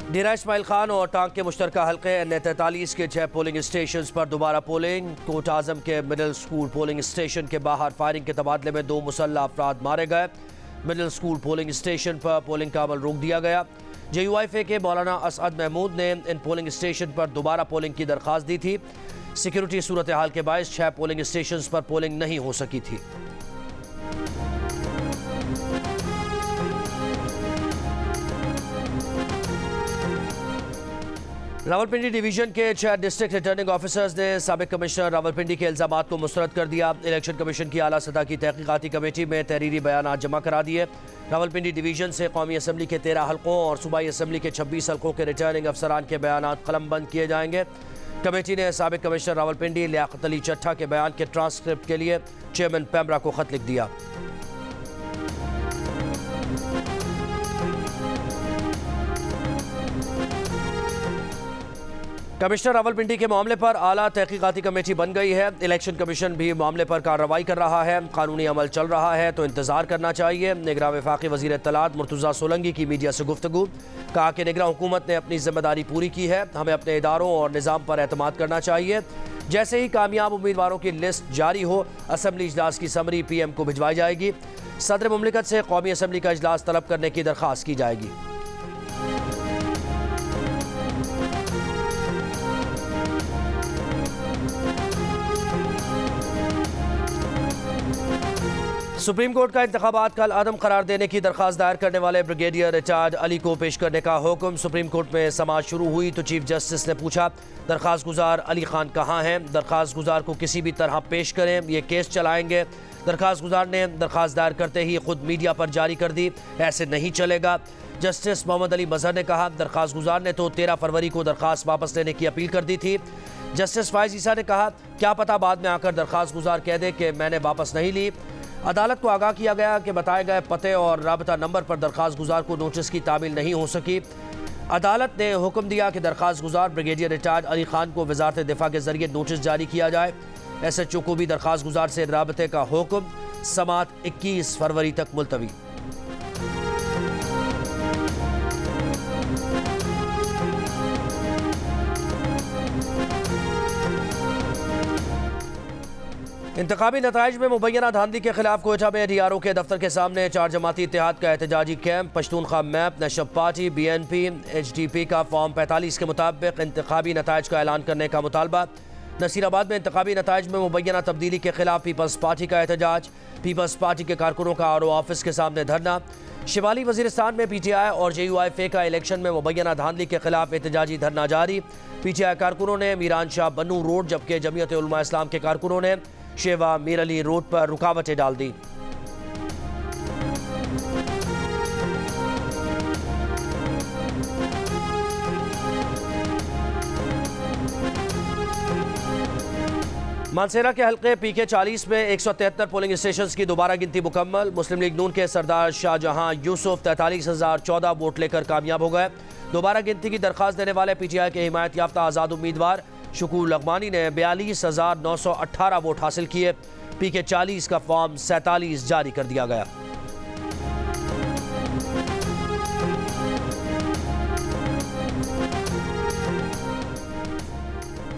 डेरा इस्माइल खान और टांग के मुश्तरका हल्के N43 के 6 पोलिंग स्टेशन पर दोबारा पोलिंग। कोट आजम के मिडिल स्कूल पोलिंग स्टेशन के बाहर फायरिंग के तबादले में 2 मुसल्लह अफराद मारे गए। मिडिल स्कूल पोलिंग स्टेशन पर पोलिंग का अमल रोक दिया गया। JUIF के मौलाना असअद महमूद ने इन पोलिंग स्टेशन पर दोबारा पोलिंग की दरख्वास्त दी थी। सिक्योरिटी सूरत हाल के बायस 6 पोलिंग स्टेशन पर पोलिंग नहीं हो सकी थी। रावलपिंडी डिवीजन के 6 डिस्ट्रिक्ट रिटर्निंग ऑफिसर्स ने साबिक कमिश्नर रावलपिंडी के इल्जामात को मुस्तरद कर दिया। इलेक्शन कमीशन की आला सतह की तहकीकाती कमेटी में तहरीरी बयानात जमा करा दिए। रावलपिंडी डिवीजन से कौमी असम्बली के 13 हल्कों और सूबाई असम्बली के 26 हल्कों के रिटर्निंग अफसरान के बयानात कलमबंद किए जाएंगे। कमेटी ने साबिक कमिश्नर रावलपिंडी लियाकत अली चट्ठा के बयान के ट्रांसक्रिप्ट के लिए चेयरमैन पैमरा को खत लिख दिया। कमिश्नर रावलपिंडी के मामले पर आला तहकीकाती कमेटी बन गई है। इलेक्शन कमीशन भी मामले पर कार्रवाई कर रहा है। कानूनी अमल चल रहा है तो इंतजार करना चाहिए। निगरान वफाकी वज़ीर इत्तलात मुर्तज़ा सोलंकी की मीडिया से गुफ्तगू। कहा कि निगरान हुकूमत ने अपनी जिम्मेदारी पूरी की है। हमें अपने इदारों और निज़ाम पर एतमाद करना चाहिए। जैसे ही कामयाब उम्मीदवारों की लिस्ट जारी हो असम्बली इजलास की समरी PM को भिजवाई जाएगी। सदर मुमलिकत से कौमी असम्बली का इजलास तलब करने की दरख्वास्त की जाएगी। सुप्रीम कोर्ट का इंतखाबात कल अदम करार देने की दरख्वास्त दायर करने वाले ब्रिगेडियर रिटायर्ड अली को पेश करने का हुक्म। सुप्रीम कोर्ट में समाअत शुरू हुई तो चीफ जस्टिस ने पूछा, दरख्वास्त गुजार अली खान कहाँ हैं? दरख्वास्त गुजार को किसी भी तरह पेश करें, ये केस चलाएंगे। दरख्वास्त गुजार ने दरख्वास्त दायर करते ही खुद मीडिया पर जारी कर दी, ऐसे नहीं चलेगा। जस्टिस मोहम्मद अली मजहर ने कहा, दरख्वास्त गुजार ने तो 13 फरवरी को दरख्वास्त वापस लेने की अपील कर दी थी। जस्टिस फायज ईसा ने कहा, क्या पता बाद में आकर दरख्वास्त गुजार कह दे कि मैंने वापस नहीं ली। अदालत को आगाह किया गया कि बताए गए पते और राबता नंबर पर दरख्वास्त गुजार को नोटिस की तामील नहीं हो सकी। अदालत ने हुक्म दिया कि दरख्वास्त गुजार ब्रिगेडियर रिटायर्ड अली खान को वजारत दिफा के जरिए नोटिस जारी किया जाए। SHO को भी दरख्वास्त गुजार से राबते का हुक्म। समाअत 21 फरवरी तक मुलतवी। इंतखाबी नताइज में मुबैना धांधली के खिलाफ कोयटा में DRO के दफ्तर के सामने 4 जमाती इत्तेहाद का एहतजाजी camp. Pashtunkhwa MAP, national party, BNP, HDP का फॉर्म 45 के मुताबिक इंतखाबी नताइज का ऐलान करने का मुतालबा। नसीराबाद में इंतखाबी नताइज में मुबैना तब्दीली के खिलाफ पीपल्स पार्टी का एहतजाज। पीपल्स पार्टी के कारकुनों का RO ऑफिस के सामने धरना। शिमाली वजीरिस्तान में PTI और JUIF का इलेक्शन में मुबैना धांधली के खिलाफ एहतजाजी धरना जारी। PTI कारकुनों ने मीरान शाह बन्नू रोड, जबकि जमीयत उलमा इस्लाम के कारकुनों ने शेवा मीर अली रोड पर रुकावटें डाल दी। मानसेरा के हल्के PK40 में 173 पोलिंग स्टेशन की दोबारा गिनती मुकम्मल। मुस्लिम लीग नून के सरदार शाहजहां यूसुफ 43,014 वोट लेकर कामयाब हो गए। दोबारा गिनती की दरख्वास्त देने वाले PTI के हिमायत याफ्ता आज़ाद उम्मीदवार शकूर लग़मानी ने 42,918 वोट हासिल किए। PK40 का फॉर्म 47 जारी कर दिया गया।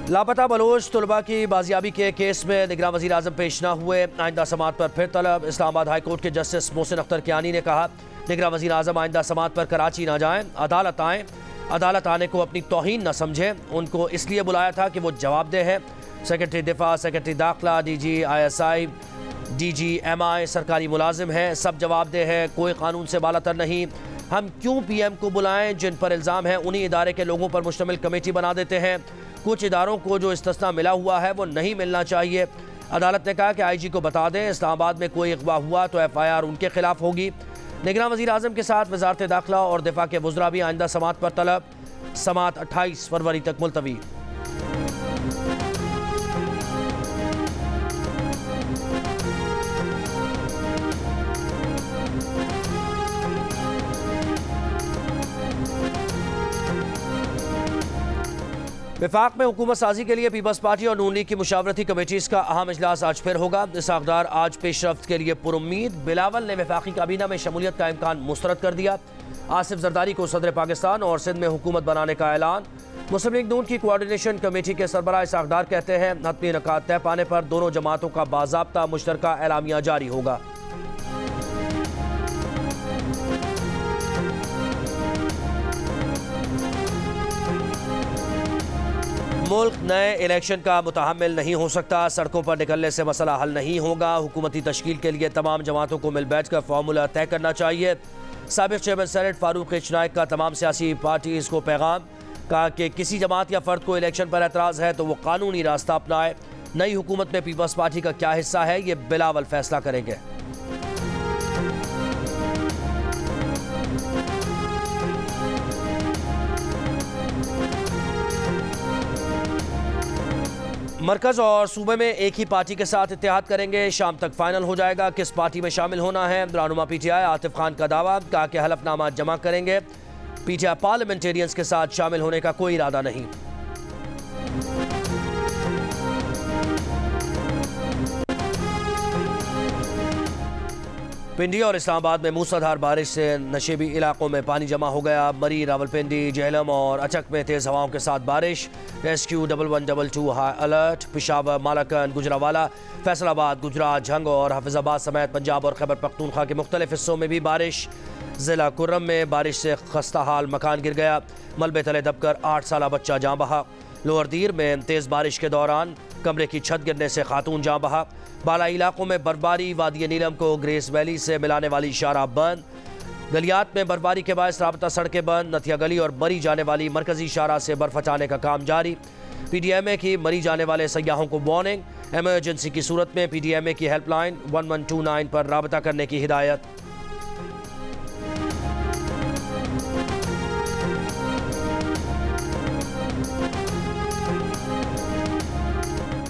लापता बलोच तलबा की बाजियाबी के केस में निगरान वज़ीर आज़म पेश न हुए। आइंदा समाअत पर फिर तलब। इस्लामाबाद हाई कोर्ट के जस्टिस मोहसिन अख्तर कियानी ने कहा, निगरान वज़ीर आज़म आइंदा समाअत पर कराची ना जाएं, अदालत आएँ। अदालत आने को अपनी तौहीन न समझें। उनको इसलिए बुलाया था कि वो जवाबदेह है। सेक्रेटरी दिफा, सेक्रेटरी दाखिला, DG ISI, DG MI सरकारी मुलाजिम हैं, सब जवाबदेह है, कोई कानून से बालातर नहीं। हम क्यों PM को बुलाएं? जिन पर इल्ज़ाम है उन्हीं इदारे के लोगों पर मुश्तमिल कमेटी बना देते हैं। कुछ इदारों को जो इस्तिस्ना मिला हुआ है वो नहीं मिलना चाहिए। अदालत ने कहा कि IG को बता दें, इस्लामाबाद में कोई अगवा हुआ तो FIR उनके खिलाफ होगी। निगरान वज़ीर आज़म के साथ वज़ारत दाखिला और दिफा के वज़रा भी आइंदा समाअत पर तलब। समाअत 28 फरवरी तक मुलतवी। विफाक में हुकूमत साजी के लिए पीपल्स पार्टी और नून लीग की मुशावरती कमेटीज का अहम इजलास आज फिर होगा। इसाकदार आज पेशरफ्त के लिए पुरुम्मीद। बिलावल ने वफाकी काबीना में शमूलियत का इम्कान मुस्तरद कर दिया। आसिफ जरदारी को सदर पाकिस्तान और सिंध में हुकूमत बनाने का ऐलान। मुस्लिम लीग नून की कोऑर्डिनेशन कमेटी के सरबराह इसाकदार कहते हैं हतमी नकात तय पाने पर दोनों जमातों का बाज़ाब्ता मुश्तरका एलामिया जारी होगा। मुल्क नए इलेक्शन का मुतहम्मिल नहीं हो सकता। सड़कों पर निकलने से मसला हल नहीं होगा। हुकूमती तश्कील के लिए तमाम जमातों को मिल बैठ कर फार्मूला तय करना चाहिए। साबिक़ chairman senate Farooq H Naek का तमाम सियासी पार्टीज़ को पैगाम। कहा कि किसी जमात या फ़र्द को इलेक्शन पर एतराज़ है तो वो कानूनी रास्ता अपनाए। नई हुकूमत में पीपल्स पार्टी का क्या हिस्सा है ये बिलावल फैसला करेंगे। मरकज़ और सूबे में एक ही पार्टी के साथ इत्तेहाद करेंगे। शाम तक फाइनल हो जाएगा किस पार्टी में शामिल होना है। रहनुमा PTI आतिफ खान का दावा। कहा कि हलफनामा जमा करेंगे। PTI पार्लियामेंटेरियंस के साथ शामिल होने का कोई इरादा नहीं। पिंडी और इस्लामाबाद में मूसलाधार बारिश से नशेबी इलाकों में पानी जमा हो गया। मरी, रावलपिंडी, जेहलम और अचक में तेज़ हवाओं के साथ बारिश। Rescue 1112 high alert. Peshawar, Malakand, Gujranwala, Faisalabad, Gujrat, Jhang और हफिजाबाद समेत पंजाब और खैबर पख्तूनख्वा के मुख्तलिफ हिस्सों में भी बारिश। ज़िला कुर्रम में बारिश से खस्ता हाल मकान गिर गया। मलबे तले दबकर 8 साला बच्चा जाँ बहा। लोअर दीर में तेज़ बारिश के दौरान कमरे की छत गिरने से खातून जाँ बहा। बालाई इलाकों में बर्फबारी। वादी नीलम को ग्रेस वैली से मिलाने वाली शाहराह बंद। गलियात में बर्फबारी के बायस राबता सड़कें बंद। नथिया गली और मरी जाने वाली मरकजी शाहराह से बर्फ हटाने का काम जारी। PDMA की मरी जाने वाले सयाहों को वार्निंग। एमरजेंसी की सूरत में PDMA की हेल्पलाइन 1129 पर राबता करने की हिदायत।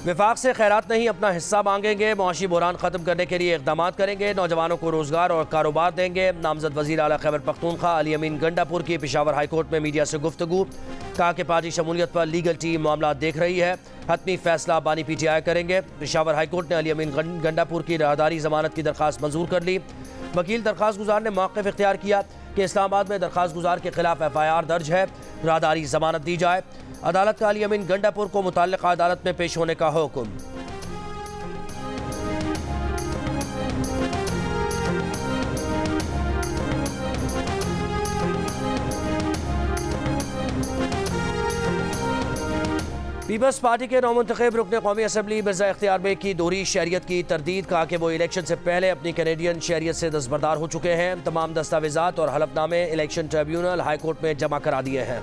विफाक से खैरात नहीं अपना हिस्सा मांगेंगे। मुआशी बुहरान ख़त्म करने के लिए इक़दाम करेंगे। नौजवानों को रोज़गार और कारोबार देंगे। नामजद वज़ीर आला खैबर पख्तूनख्वा अली अमीन गंडापुर की पेशावर हाई कोर्ट में मीडिया से गुफ्तगू। कहा कि पार्टी शमूलियत पर लीगल टीम मामला देख रही है। हतमी फैसला बानी PTI करेंगे। पेशावर हाई कोर्ट ने अली अमीन गंडापुर की राहदारी ज़मानत की दरख्वास्त मंजूर कर ली। वकील दरख्वास्त गुजार ने मौक़िफ़ इख्तियार किया कि इस्लामाबाद में दरख्वास्त गुजार के खिलाफ FIR दर्ज है। राहदारी ज़मानत दी जाए। अदालत का अली अमीन गंडापुर को मुताल्लिक़ा अदालत में पेश होने का हुक्म। पीपल्स पार्टी के नौमुंतखब रुकन कौमी असम्बली मिर्ज़ा इख्तियार बेग की दोहरी शहरियत की तरदीद। कहा कि वो इलेक्शन से पहले अपनी कैनेडियन शहरियत से दस्तबरदार हो चुके हैं। तमाम दस्तावेजात और हलफनामे इलेक्शन ट्रिब्यूनल हाई कोर्ट में जमा करा दिए हैं।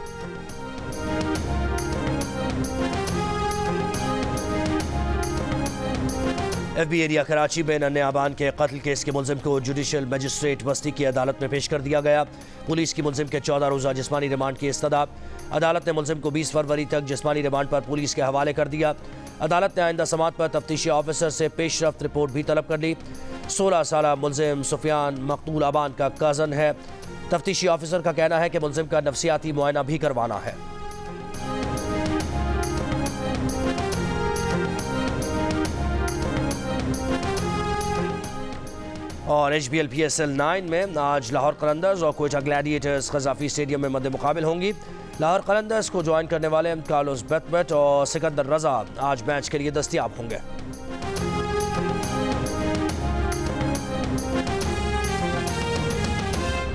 FB एरिया कराची में नन्हे आबान के कत्ल केस के मुलजिम को जुडिशल मजिस्ट्रेट बस्ती की अदालत में पेश कर दिया गया। पुलिस की मुलजिम के 14 रोज़ा जिस्मानी रिमांड की इस्तदा। अदालत ने मुलजिम को 20 फरवरी तक जिस्मानी रिमांड पर पुलिस के हवाले कर दिया। अदालत ने आइंदा समात पर तफ्तीशी ऑफिसर से पेशरफ्त रिपोर्ट भी तलब कर ली। 16 साला मुलजिम सुफियान मकतूल आबान का कज़न है। तफ्तीशी ऑफिसर का कहना है कि मुलजिम का नफ्सियाती मुआयना भी करवाना है। और HBL PSL 9 में आज लाहौर कलंदर्स और क्वेटा ग्लैडिएटर्स क़ज़ाफ़ी स्टेडियम में मद्दे मुकाबिल होंगी। लाहौर कलंदर्स को ज्वाइन करने वाले कार्लोस बेथवेट और सिकंदर रजा आज मैच के लिए दस्तयाब होंगे।